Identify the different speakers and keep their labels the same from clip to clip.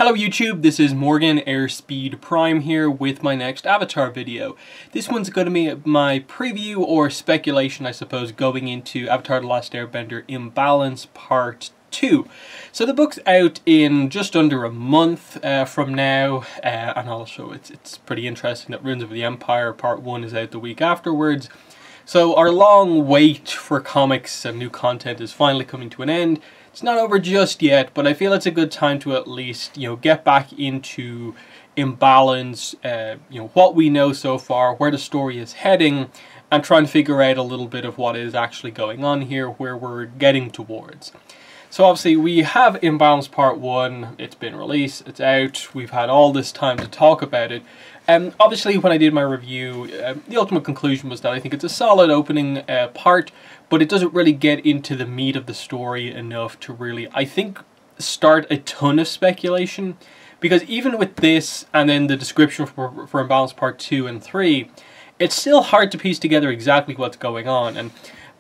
Speaker 1: Hello YouTube, this is Morgan Airspeed Prime here with my next Avatar video. This one's going to be my preview or speculation, I suppose, going into Avatar The Last Airbender Imbalance Part 2. So the book's out in just under a month from now, and also it's pretty interesting that Ruins of the Empire Part 1 is out the week afterwards. So our long wait for comics and new content is finally coming to an end. It's not over just yet, but I feel it's a good time to at least, get back into Imbalance, what we know so far, where the story is heading, and try and figure out a little bit of what is actually going on here, where we're getting towards. So obviously we have Imbalance Part 1, it's been released, it's out, we've had all this time to talk about it. Obviously when I did my review, the ultimate conclusion was that I think it's a solid opening part, but it doesn't really get into the meat of the story enough to really, I think, start a ton of speculation. Because even with this, and then the description for Imbalance Part 2 and 3, it's still hard to piece together exactly what's going on. And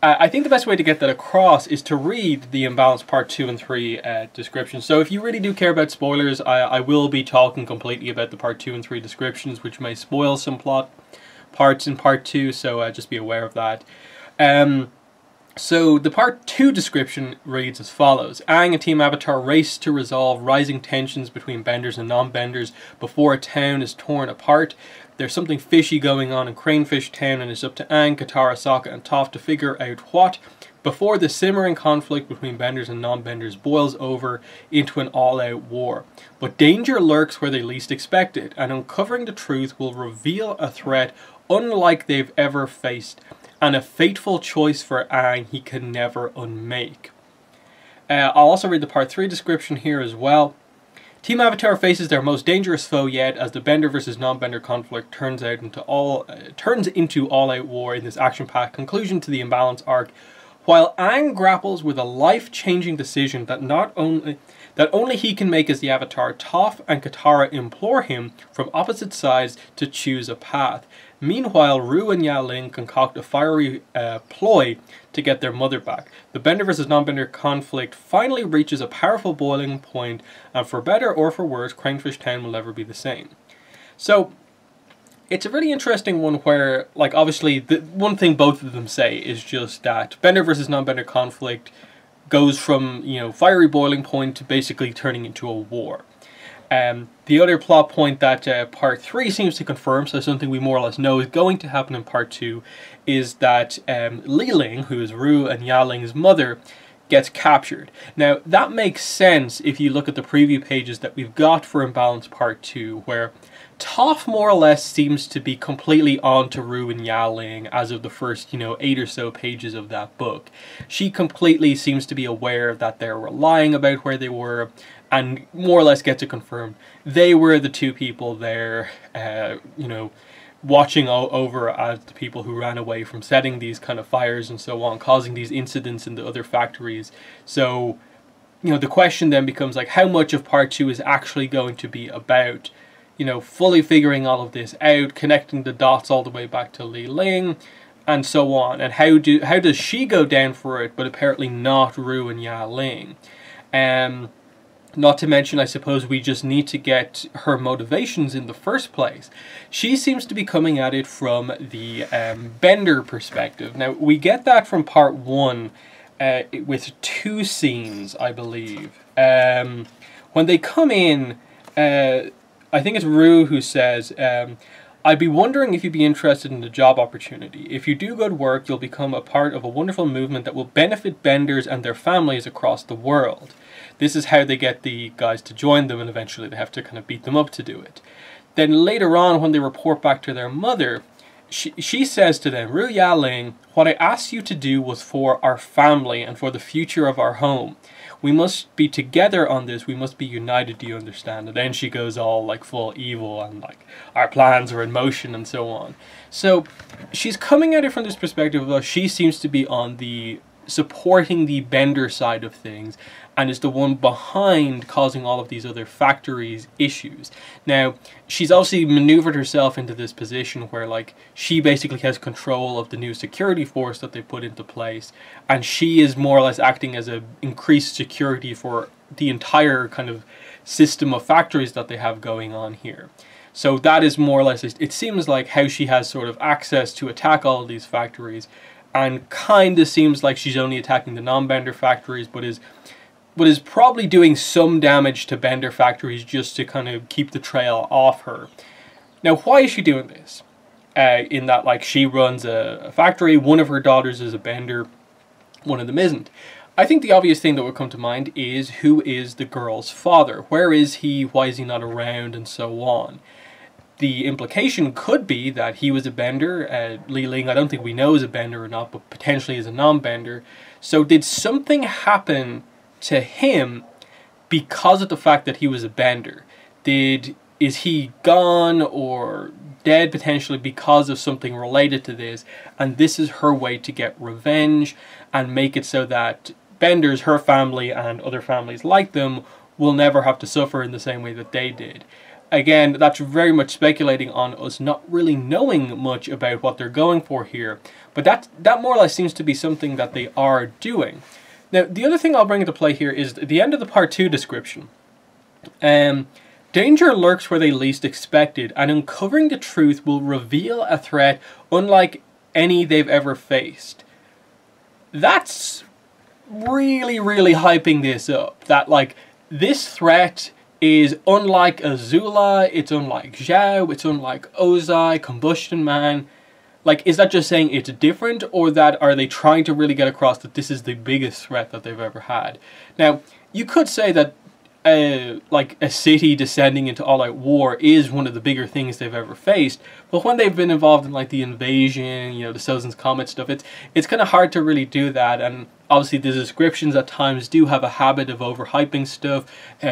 Speaker 1: I think the best way to get that across is to read the Imbalance Part 2 and 3 descriptions. So if you really do care about spoilers, I will be talking completely about the Part 2 and 3 descriptions, which may spoil some plot parts in Part 2, so just be aware of that. So the Part 2 description reads as follows. Aang and Team Avatar race to resolve rising tensions between benders and non-benders before a town is torn apart. There's something fishy going on in Cranefish Town, and it's up to Aang, Katara, Sokka and Toph to figure out what, before the simmering conflict between benders and non-benders boils over into an all-out war. But danger lurks where they least expect it, and uncovering the truth will reveal a threat unlike they've ever faced, and a fateful choice for Aang he can never unmake. I'll also read the Part 3 description here as well. Team Avatar faces their most dangerous foe yet as the Bender versus non-Bender conflict turns into all-out war in this action-packed conclusion to the Imbalance arc, while Aang grapples with a life-changing decision that only he can make as the Avatar. Toph and Katara implore him from opposite sides to choose a path. Meanwhile, Ru and Ya-Ling concoct a fiery ploy to get their mother back. The Bender versus non-Bender conflict finally reaches a powerful boiling point, and for better or for worse, Cranefish Town will never be the same. So, it's a really interesting one where, obviously, the one thing both of them say is just that Bender versus non-Bender conflict goes from, fiery boiling point to basically turning into a war. The other plot point that Part 3 seems to confirm, so something we more or less know is going to happen in Part 2, is that Li Ling, who is Ru and Ya-Ling's mother, gets captured. Now, that makes sense if you look at the preview pages that we've got for Imbalance Part 2, where Toph more or less seems to be completely on to Ru and Ya-Ling as of the first, 8 or so pages of that book. She completely seems to be aware that they're lying about where they were, and more or less gets it confirmed. They were the two people there, watching over as the people who ran away from setting these kind of fires and so on, causing these incidents in the other factories. So, the question then becomes, how much of Part 2 is actually going to be about, fully figuring all of this out, connecting the dots all the way back to Li Ling, and so on. And how does she go down for it, but apparently not Ru and Ya-Ling? Not to mention, I suppose we just need to get her motivations in the first place. She seems to be coming at it from the Bender perspective. Now, we get that from Part 1 with 2 scenes, I believe. When they come in, I think it's Ru who says, I'd be wondering if you'd be interested in the job opportunity. If you do good work, you'll become a part of a wonderful movement that will benefit Benders and their families across the world. This is how they get the guys to join them, and eventually they have to kind of beat them up to do it. Then later on, when they report back to their mother, she says to them, Ru Ya-Ling, what I asked you to do was for our family and for the future of our home. We must be together on this. We must be united, do you understand? And then she goes all full evil and our plans are in motion and so on. So she's coming at it from this perspective of she seems to be on the supporting the Bender side of things, and is the one behind causing all of these other factories issues. Now, she's obviously maneuvered herself into this position where she basically has control of the new security force that they put into place, and she is more or less acting as a increased security for the entire kind of system of factories that they have going on here. So that is more or less, it seems like, how she has sort of access to attack all of these factories, and kind of seems like she's only attacking the non-Bender factories, but is probably doing some damage to Bender factories just to kind of keep the trail off her. Now, why is she doing this? In that, like, she runs a factory, one of her daughters is a Bender, one of them isn't. I think the obvious thing that would come to mind is, who is the girl's father? Where is he? Why is he not around? And so on. The implication could be that he was a Bender. Li Ling, I don't think we know is a Bender or not, but potentially is a non-Bender. So did something happen to him because of the fact that he was a Bender? Is he gone or dead potentially because of something related to this, and this is her way to get revenge and make it so that Benders, her family, and other families like them will never have to suffer in the same way that they did. Again, that's very much speculating on us not really knowing much about what they're going for here, but that more or less seems to be something that they are doing. Now, the other thing I'll bring into play here is the end of the Part 2 description. Danger lurks where they least expected, and uncovering the truth will reveal a threat unlike any they've ever faced. That's really, really hyping this up. That, like, this threat is unlike Azula, it's unlike Zhao, it's unlike Ozai, Combustion Man. Like, is that just saying it's different, or that are they trying to really get across that this is the biggest threat that they've ever had? Now, you could say that like a city descending into all-out war is one of the bigger things they've ever faced, but when they've been involved in like the invasion, you know, the Sozin's Comet stuff, it's kind of hard to really do that. And obviously the descriptions at times do have a habit of overhyping stuff.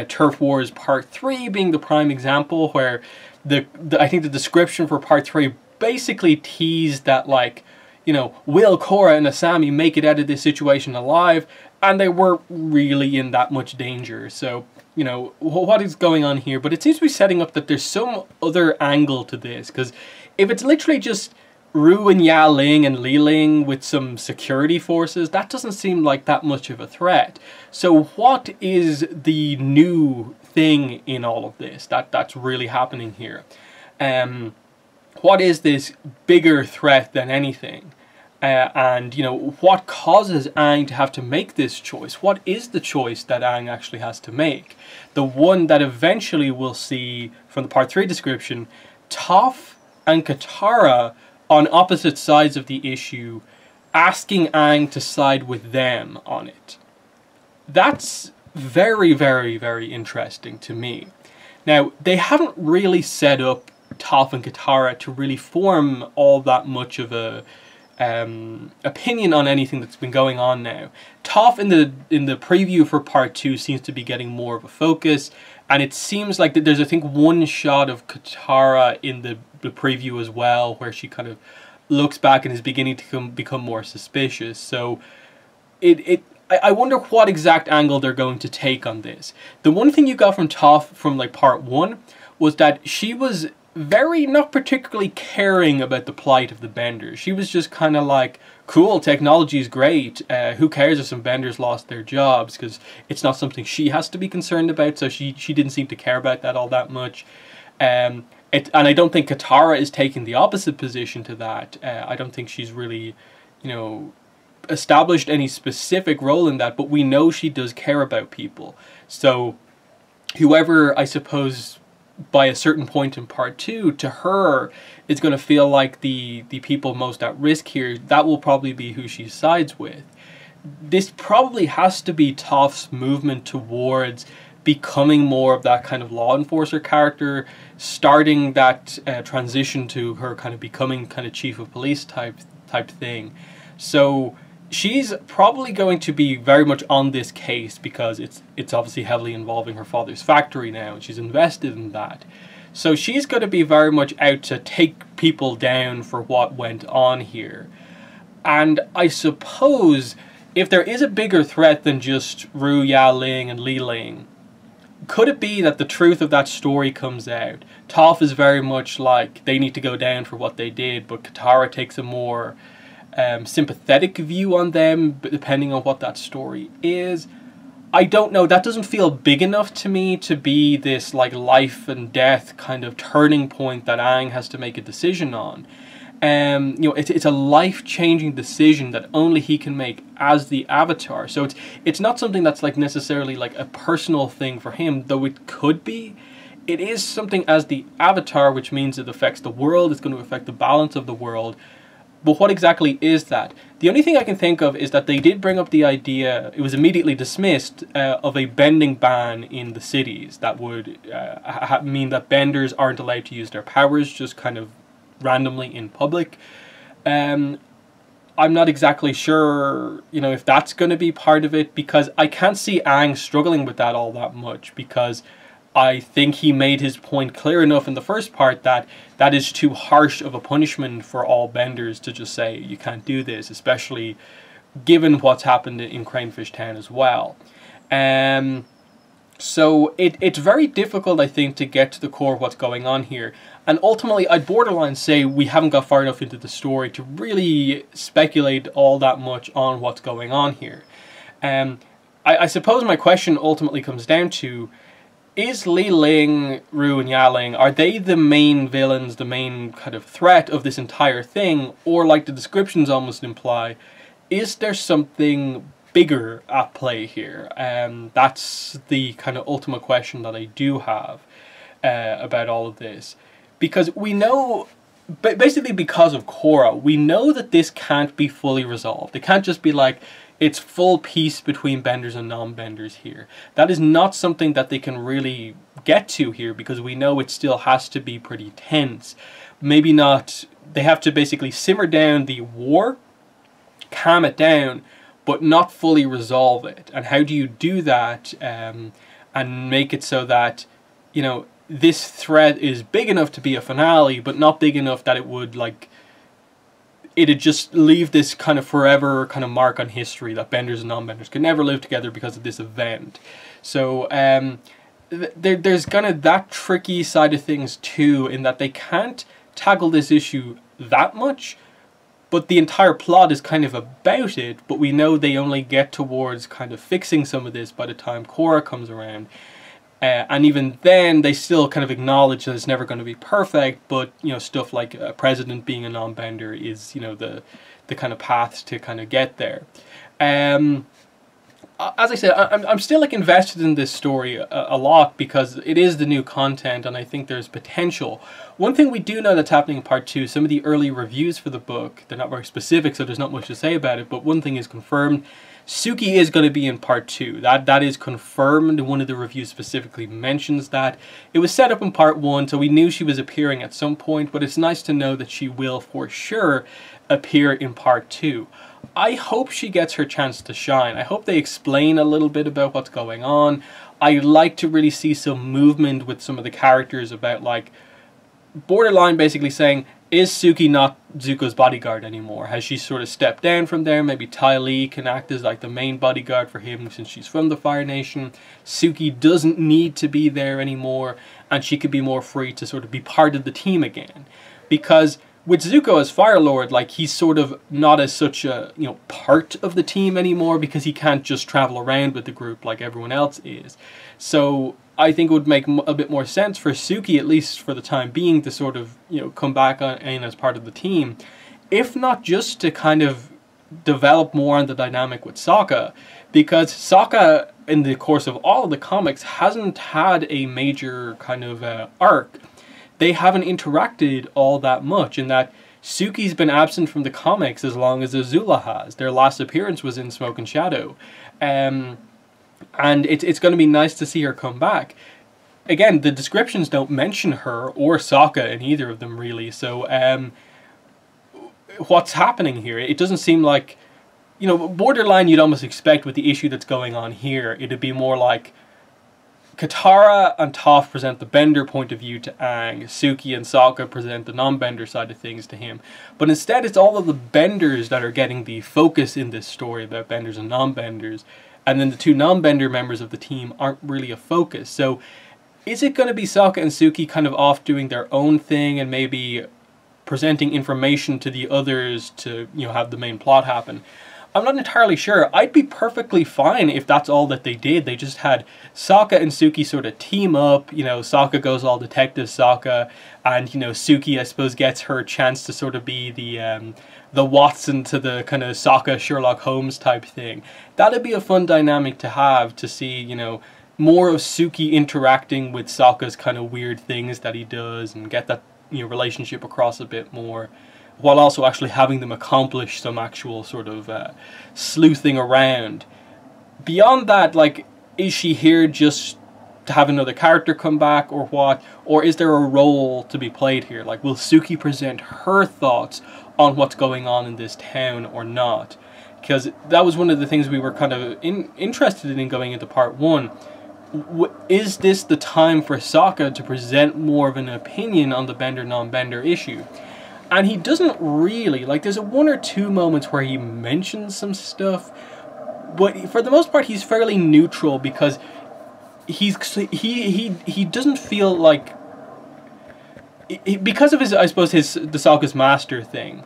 Speaker 1: Turf Wars Part 3 being the prime example, where I think the description for Part 3 basically teased that, like, you know, will Korra and Asami make it out of this situation alive? And they weren't really in that much danger. So, you know, what is going on here? But it seems to be setting up that there's some other angle to this. Because if it's literally just Ru and Ya Ling and Li Ling with some security forces, that doesn't seem like that much of a threat. So what is the new thing in all of this that's really happening here? What is this bigger threat than anything? And, you know, what causes Aang to have to make this choice? What is the choice that Aang actually has to make? The one that eventually we'll see from the Part 3 description, Toph and Katara on opposite sides of the issue, asking Aang to side with them on it. That's very, very, very interesting to me. Now, they haven't really set up Toph and Katara to really form all that much of a opinion on anything that's been going on now. Toph in the preview for Part 2 seems to be getting more of a focus, and it seems like that there's, I think, one shot of Katara in the preview as well, where she kind of looks back and is beginning to become more suspicious. So I wonder what exact angle they're going to take on this. The one thing you got from Toph from like Part 1 was that she was very not particularly caring about the plight of the Benders. She was just kind of like, cool, technology is great, who cares if some Benders lost their jobs, because it's not something she has to be concerned about, so she didn't seem to care about that all that much. And I don't think Katara is taking the opposite position to that. I don't think she's really, you know, established any specific role in that, but we know she does care about people. So whoever, I suppose, by a certain point in Part 2, to her, is going to feel like the people most at risk here, that will probably be who she sides with. This probably has to be Toph's movement towards becoming more of that kind of law enforcer character, starting that transition to her kind of becoming kind of chief of police type thing. So she's probably going to be very much on this case because it's obviously heavily involving her father's factory now, and she's invested in that. So she's going to be very much out to take people down for what went on here. And I suppose if there is a bigger threat than just Ru, Ya Ling, and Li Ling, could it be that the truth of that story comes out? Toph is very much like, they need to go down for what they did, but Katara takes a more sympathetic view on them, depending on what that story is. I don't know, that doesn't feel big enough to me to be this like life and death kind of turning point that Aang has to make a decision on. You know, it's a life-changing decision that only he can make as the Avatar. So it's not something that's like necessarily like a personal thing for him, though it could be. It is something as the Avatar, which means it affects the world, it's going to affect the balance of the world. But what exactly is that? The only thing I can think of is that they did bring up the idea, it was immediately dismissed, of a bending ban in the cities that would mean that benders aren't allowed to use their powers just kind of randomly in public. I'm not exactly sure, you know, if that's going to be part of it, because I can't see Aang struggling with that all that much, because I think he made his point clear enough in the first part that that is too harsh of a punishment for all benders to just say you can't do this, especially given what's happened in Cranefish Town as well. So it's very difficult, I think, to get to the core of what's going on here. And ultimately, I'd borderline say we haven't got far enough into the story to really speculate all that much on what's going on here. I suppose my question ultimately comes down to, is Li Ling, Ru, and Yaling, are they the main villains, the main kind of threat of this entire thing? Or, like the descriptions almost imply, is there something bigger at play here? That's the kind of ultimate question that I do have about all of this. Because we know, basically because of Korra, we know that this can't be fully resolved. It can't just be like, it's full peace between benders and non-benders here. That is not something that they can really get to here, because we know it still has to be pretty tense. Maybe not, they have to basically simmer down the war, calm it down, but not fully resolve it. And how do you do that and make it so that, you know, this threat is big enough to be a finale, but not big enough that it would, like, it'd just leave this kind of forever kind of mark on history that benders and non-benders can never live together because of this event. So there's kind of that tricky side of things too, in that they can't tackle this issue that much, but the entire plot is kind of about it, but we know they only get towards kind of fixing some of this by the time Korra comes around. And even then, they still kind of acknowledge that it's never going to be perfect, but, you know, stuff like a president being a non-bender is, you know, the kind of path to kind of get there. As I said, I'm still like invested in this story a lot, because it is the new content and I think there's potential. One thing we do know that's happening in part 2, some of the early reviews for the book, they're not very specific, so there's not much to say about it, but one thing is confirmed. Suki is going to be in part 2. That is confirmed. One of the reviews specifically mentions that. It was set up in part 1, so we knew she was appearing at some point, but it's nice to know that she will for sure appear in part 2. I hope she gets her chance to shine. I hope they explain a little bit about what's going on. I'd like to really see some movement with some of the characters about, like, borderline basically saying, is Suki not Zuko's bodyguard anymore? Has she sort of stepped down from there? Maybe Ty Lee can act as like the main bodyguard for him since she's from the Fire Nation. Suki doesn't need to be there anymore, and she could be more free to sort of be part of the team again. Because with Zuko as Fire Lord, like, he's sort of not as such a, you know, part of the team anymore, because he can't just travel around with the group like everyone else is. So I think it would make a bit more sense for Suki, at least for the time being, to sort of, you know, come back in as part of the team. If not just to kind of develop more on the dynamic with Sokka, because Sokka, in the course of all of the comics, hasn't had a major kind of arc. They haven't interacted all that much, in that Suki's been absent from the comics as long as Azula has. Their last appearance was in Smoke and Shadow. And it's going to be nice to see her come back. Again, the descriptions don't mention her or Sokka in either of them, really. So, what's happening here? It doesn't seem like, you know, borderline you'd almost expect with the issue that's going on here. It'd be more like Katara and Toph present the Bender point of view to Aang. Suki and Sokka present the non-Bender side of things to him. But instead, it's all of the Benders that are getting the focus in this story about Benders and non-Benders. And then the two non-Bender members of the team aren't really a focus. So is it going to be Sokka and Suki kind of off doing their own thing and maybe presenting information to the others to, you know, have the main plot happen? I'm not entirely sure. I'd be perfectly fine if that's all that they did. They just had Sokka and Suki sort of team up. You know, Sokka goes all detective Sokka, and you know, Suki, I suppose, gets her chance to sort of be the Watson to the kind of Sokka Sherlock Holmes type thing. That'd be a fun dynamic to have, to see, you know, more of Suki interacting with Sokka's kind of weird things that he does, and get that, you know, relationship across a bit more, while also actually having them accomplish some actual sort of sleuthing around. Beyond that, like, is she here just to have another character come back, or what? Or is there a role to be played here? Like, will Suki present her thoughts on what's going on in this town or not? Because that was one of the things we were kind of interested in going into part one. Is this the time for Sokka to present more of an opinion on the Bender non-Bender issue? And he doesn't really. Like, there's one or two moments where he mentions some stuff, but for the most part he's fairly neutral, because he doesn't feel like, because of his, I suppose, the Sokka's master thing,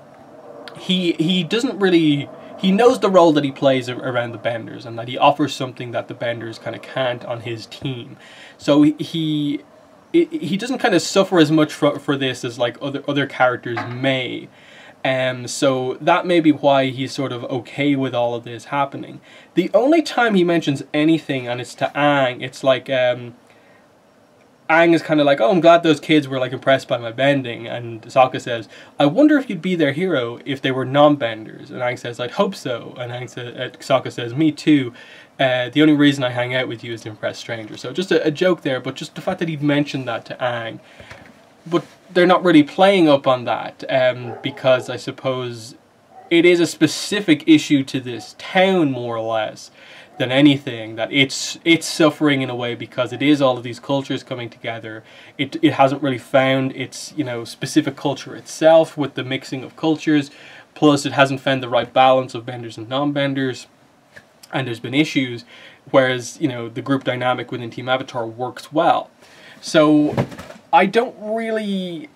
Speaker 1: he doesn't really, he knows the role that he plays around the Benders, and that he offers something that the Benders kind of can't on his team. So he doesn't kind of suffer as much for this as like other characters may. So that may be why he's sort of okay with all of this happening. The only time he mentions anything, and it's to Aang, it's like Aang is kind of like, oh, I'm glad those kids were like impressed by my bending, and Sokka says, I wonder if you'd be their hero if they were non-benders, and Aang says, I'd hope so, and Sokka says, me too. The only reason I hang out with you is to impress strangers. So just a joke there, but just the fact that he'd mentioned that to Aang. But they're not really playing up on that, because I suppose it is a specific issue to this town, more or less, than anything, that it's suffering in a way because it is all of these cultures coming together. It hasn't really found its, you know, specific culture itself with the mixing of cultures, plus it hasn't found the right balance of benders and non-benders, and there's been issues, whereas, you know, the group dynamic within Team Avatar works well. So I don't really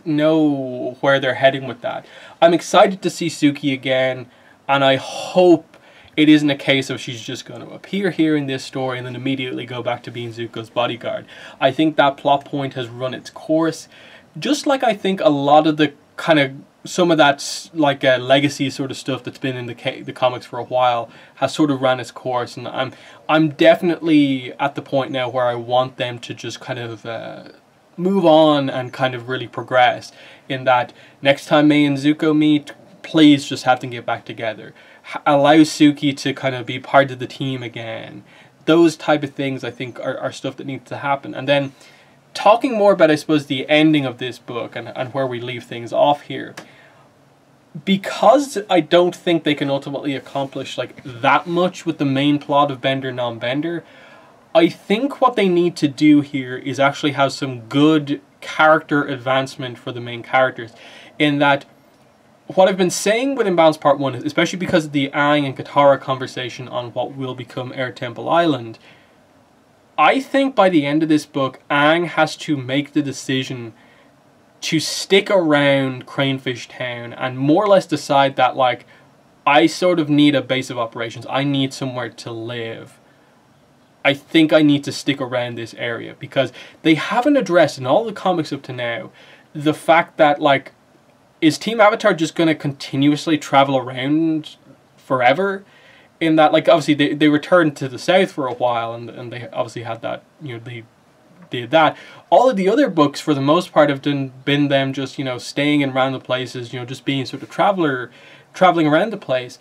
Speaker 1: know where they're heading with that. I'm excited to see Suki again, and I hope it isn't a case of she's just going to appear here in this story and then immediately go back to being Zuko's bodyguard. I think that plot point has run its course, just like I think a lot of the kind of, some of that like legacy sort of stuff that's been in the comics for a while has sort of ran its course, and I'm definitely at the point now where I want them to just kind of move on and kind of really progress, in that next time Mei and Zuko meet, please just have them get back together. Allow Suki to kind of be part of the team again. Those type of things I think are stuff that needs to happen. And then talking more about, I suppose, the ending of this book and where we leave things off here. Because I don't think they can ultimately accomplish like that much with the main plot of Bender non-Bender, I think what they need to do here is actually have some good character advancement for the main characters. In that, what I've been saying with Imbalance Part 1, especially because of the Aang and Katara conversation on what will become Air Temple Island, I think by the end of this book, Aang has to make the decision to stick around Cranefish Town and more or less decide that, like, I sort of need a base of operations. I need somewhere to live. I think I need to stick around this area, because they haven't addressed in all the comics up to now the fact that, like, is Team Avatar just going to continuously travel around forever? In that, like, obviously they returned to the south for a while, and they obviously had that, you know, they did that. All of the other books, for the most part, have been them just, you know, staying in random places, you know, just being sort of traveling around the place.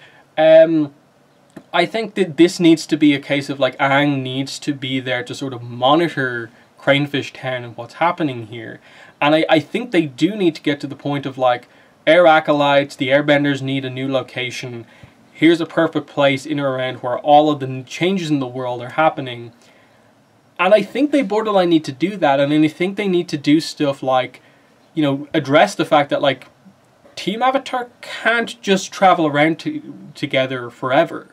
Speaker 1: I think that this needs to be a case of, like, Aang needs to be there to sort of monitor Cranefish Town and what's happening here. And I think they do need to get to the point of, like, Air Acolytes, the Airbenders need a new location. Here's a perfect place in or around where all of the changes in the world are happening. And I think they borderline need to do that. And then I think they need to do stuff like, you know, address the fact that, like, Team Avatar can't just travel around together forever.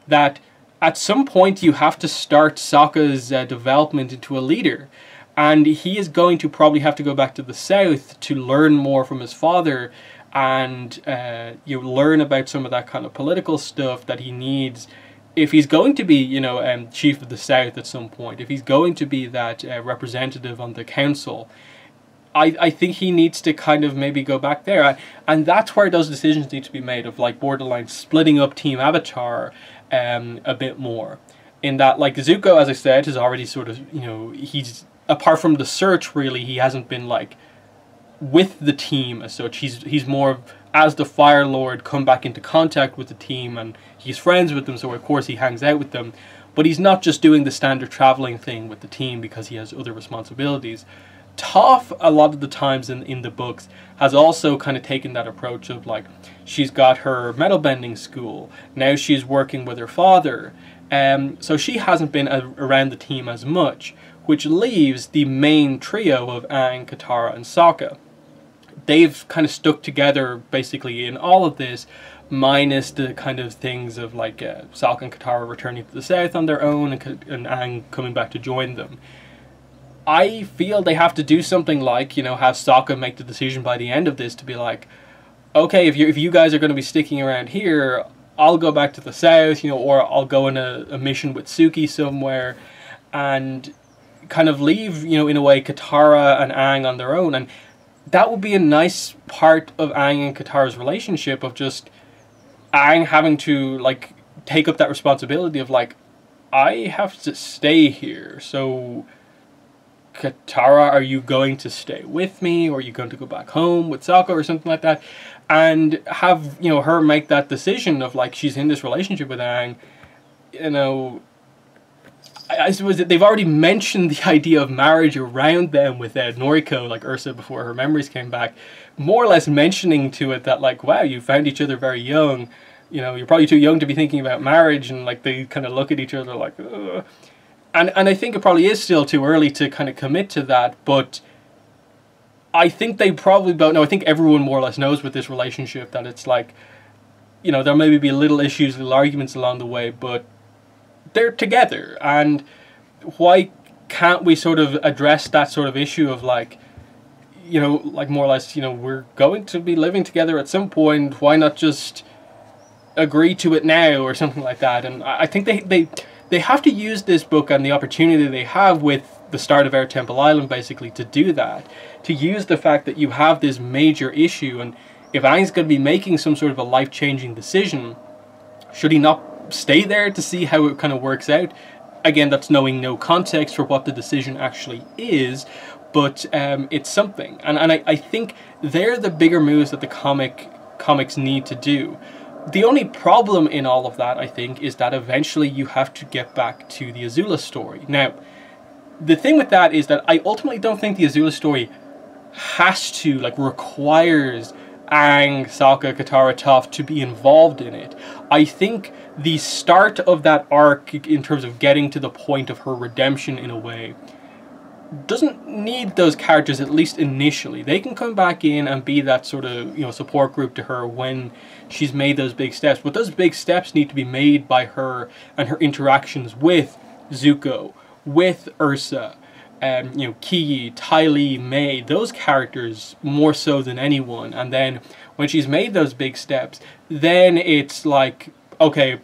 Speaker 1: That at some point you have to start Sokka's development into a leader. And he is going to probably have to go back to the south to learn more from his father and you learn about some of that kind of political stuff that he needs if he's going to be, you know, chief of the South at some point, if he's going to be that representative on the council. I think he needs to kind of maybe go back there. And that's where those decisions need to be made, of like borderline splitting up Team Avatar a bit more. In that, like, Zuko, as I said, has already sort of, you know, he's, apart from the search, really, he hasn't been like with the team as such. He's more, as the Fire Lord, come back into contact with the team, and he's friends with them, so of course he hangs out with them. But he's not just doing the standard traveling thing with the team because he has other responsibilities. Toph, a lot of the times in the books, has also kind of taken that approach of like, she's got her metal bending school, now she's working with her father, so she hasn't been around the team as much, which leaves the main trio of Aang, Katara and Sokka. They've kind of stuck together basically in all of this, minus the kind of things of like Sokka and Katara returning to the South on their own, and Aang coming back to join them. I feel they have to do something like, you know, have Sokka make the decision by the end of this to be like, okay, if you guys are going to be sticking around here, I'll go back to the South, you know, or I'll go on a mission with Suki somewhere, and kind of leave, you know, in a way, Katara and Aang on their own. And that would be a nice part of Aang and Katara's relationship, of just Aang having to, like, take up that responsibility of, like, I have to stay here, so Katara, are you going to stay with me, or are you going to go back home with Sokka or something like that? And have, you know, her make that decision of like, she's in this relationship with Aang, you know. I suppose that they've already mentioned the idea of marriage around them with Noriko, like Ursa, before her memories came back, more or less mentioning to it that like, wow, you found each other very young, you know, you're probably too young to be thinking about marriage, and like they kind of look at each other like, ugh. And I think it probably is still too early to kind of commit to that, but I think they probably both know. I think everyone more or less knows with this relationship that it's like, you know, there maybe be little issues, little arguments along the way, but they're together. And why can't we sort of address that sort of issue of like, you know, like more or less, you know, we're going to be living together at some point, why not just agree to it now or something like that? And I think they have to use this book and the opportunity they have with the start of Air Temple Island basically to do that, to use the fact that you have this major issue, and if Aang's going to be making some sort of a life-changing decision, should he not stay there to see how it kind of works out? Again, that's knowing no context for what the decision actually is, but it's something. And I think they're the bigger moves that the comics need to do. The only problem in all of that, I think, is that eventually you have to get back to the Azula story. Now, the thing with that is that I ultimately don't think the Azula story has to, like, requires Aang, Sokka, Katara, Toph to be involved in it. I think the start of that arc, in terms of getting to the point of her redemption in a way, doesn't need those characters, at least initially. They can come back in and be that sort of, you know, support group to her when she's made those big steps. But those big steps need to be made by her and her interactions with Zuko, with Ursa, you know, Ki, Ty Lee, May, those characters more so than anyone. And then when she's made those big steps, then it's like, okay,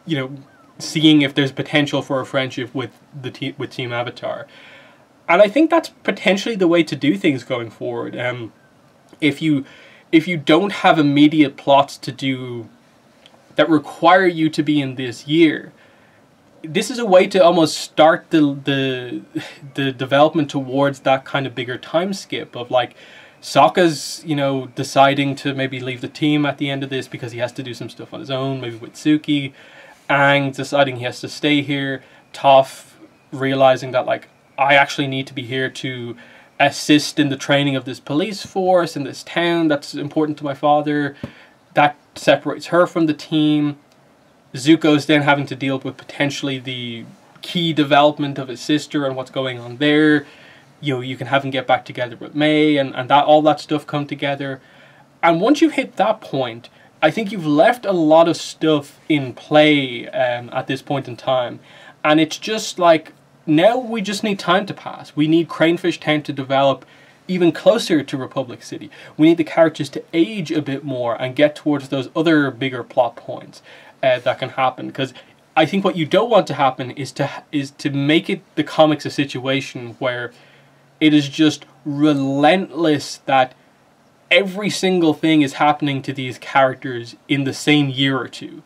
Speaker 1: you know, seeing if there's potential for a friendship with with Team Avatar. And I think that's potentially the way to do things going forward. If you don't have immediate plots to do that require you to be in this year, this is a way to almost start the development towards that kind of bigger time skip of like, Sokka's, you know, deciding to maybe leave the team at the end of this because he has to do some stuff on his own, maybe with Suki. Aang deciding he has to stay here. Toph realizing that, like, I actually need to be here to assist in the training of this police force in this town that's important to my father. That separates her from the team. Zuko's then having to deal with potentially the key development of his sister and what's going on there. You know, you can have him get back together with May and that all that stuff come together. And once you've hit that point, I think you've left a lot of stuff in play at this point in time. And it's just like, now we just need time to pass. We need Cranefish Town to develop even closer to Republic City. We need the characters to age a bit more and get towards those other bigger plot points that can happen. Because I think what you don't want to happen is to make the comics a situation where it is just relentless that every single thing is happening to these characters in the same year or two.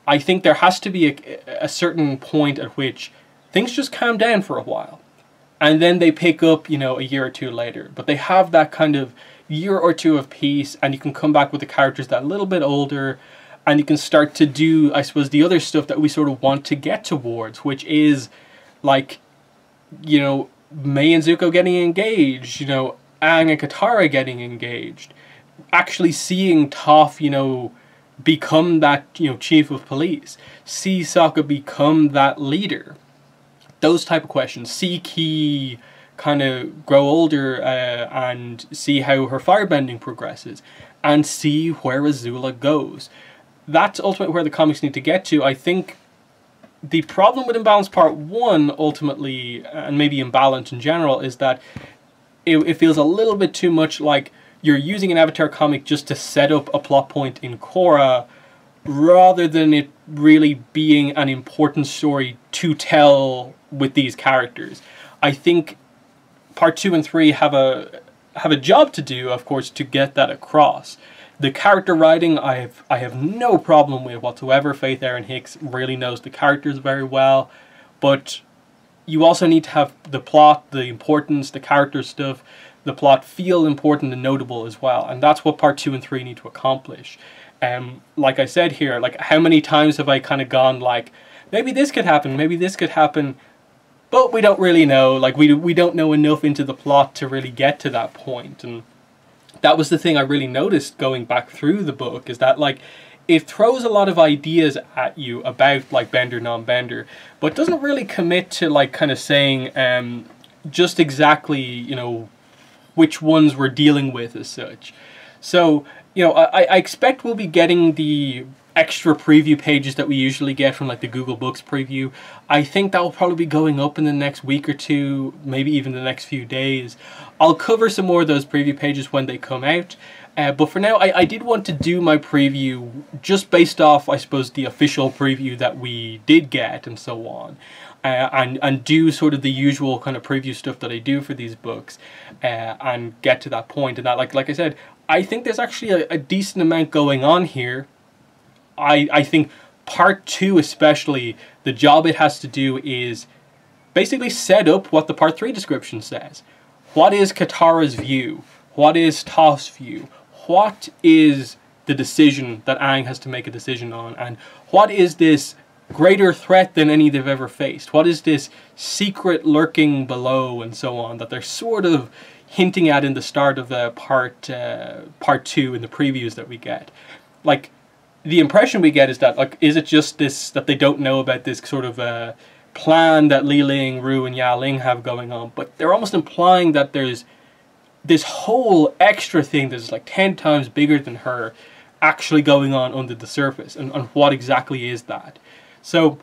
Speaker 1: I think there has to be a certain point at which things just calm down for a while. And then they pick up, a year or two later. But they have that kind of year or two of peace, and you can come back with the characters that are a little bit older, and you can start to do, I suppose, the other stuff that we sort of want to get towards, which is, like, Mei and Zuko getting engaged, Aang and Katara getting engaged, actually seeing Toph, become that, chief of police, see Sokka become that leader. Those type of questions. See Ki kind of grow older and see how her firebending progresses, and see where Azula goes. That's ultimately where the comics need to get to. I think the problem with Imbalance Part 1, ultimately, and maybe Imbalance in general, is that it feels a little bit too much like you're using an Avatar comic just to set up a plot point in Korra, rather than it really being an important story to tell with these characters. I think Part 2 and 3 have a job to do, of course, to get that across. The character writing, I have no problem with whatsoever. Faith Aaron Hicks really knows the characters very well, but you also need to have the plot, the importance, the character stuff, the plot feel important and notable as well, and that's what Part 2 and 3 need to accomplish. Like I said here, like, how many times have I kind of gone like, maybe this could happen, but we don't really know. Like, we don't know enough into the plot to really get to that point. And that was the thing I really noticed going back through the book, is that, like, it throws a lot of ideas at you about, like, Bender, non-Bender, but doesn't really commit to, like, kind of saying just exactly, which ones we're dealing with as such. So, I expect we'll be getting the extra preview pages that we usually get from, like, the Google Books preview. I think that will probably be going up in the next week or two, maybe even the next few days. I'll cover some more of those preview pages when they come out. But for now, I did want to do my preview just based off, I suppose, the official preview that we did get and so on. And do sort of the usual kind of preview stuff that I do for these books, and get to that point. And that, like I said, I think there's actually a decent amount going on here. I think Part 2 especially, the job it has to do is basically set up what the Part 3 description says. What is Katara's view? What is Toph's view? What is the decision that Aang has to make a decision on? And what is this greater threat than any they've ever faced? What is this secret lurking below, and so on, that they're sort of hinting at in the start of the part 2 in the previews that we get? Like, the impression we get is that, like, is it just this, that they don't know about this sort of plan that Li Ling, Ru, and Ya Ling have going on, but they're almost implying that there's this whole extra thing that's like 10 times bigger than her actually going on under the surface, and what exactly is that? So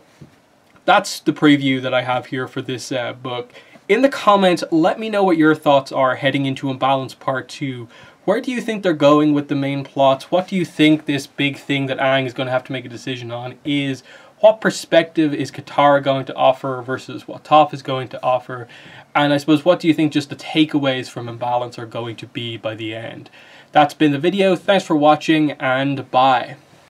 Speaker 1: that's the preview that I have here for this book. In the comments, let me know what your thoughts are heading into Imbalance Part 2. Where do you think they're going with the main plots? What do you think this big thing that Aang is going to have to make a decision on is? What perspective is Katara going to offer versus what Toph is going to offer? And I suppose, what do you think just the takeaways from Imbalance are going to be by the end? That's been the video. Thanks for watching, and bye.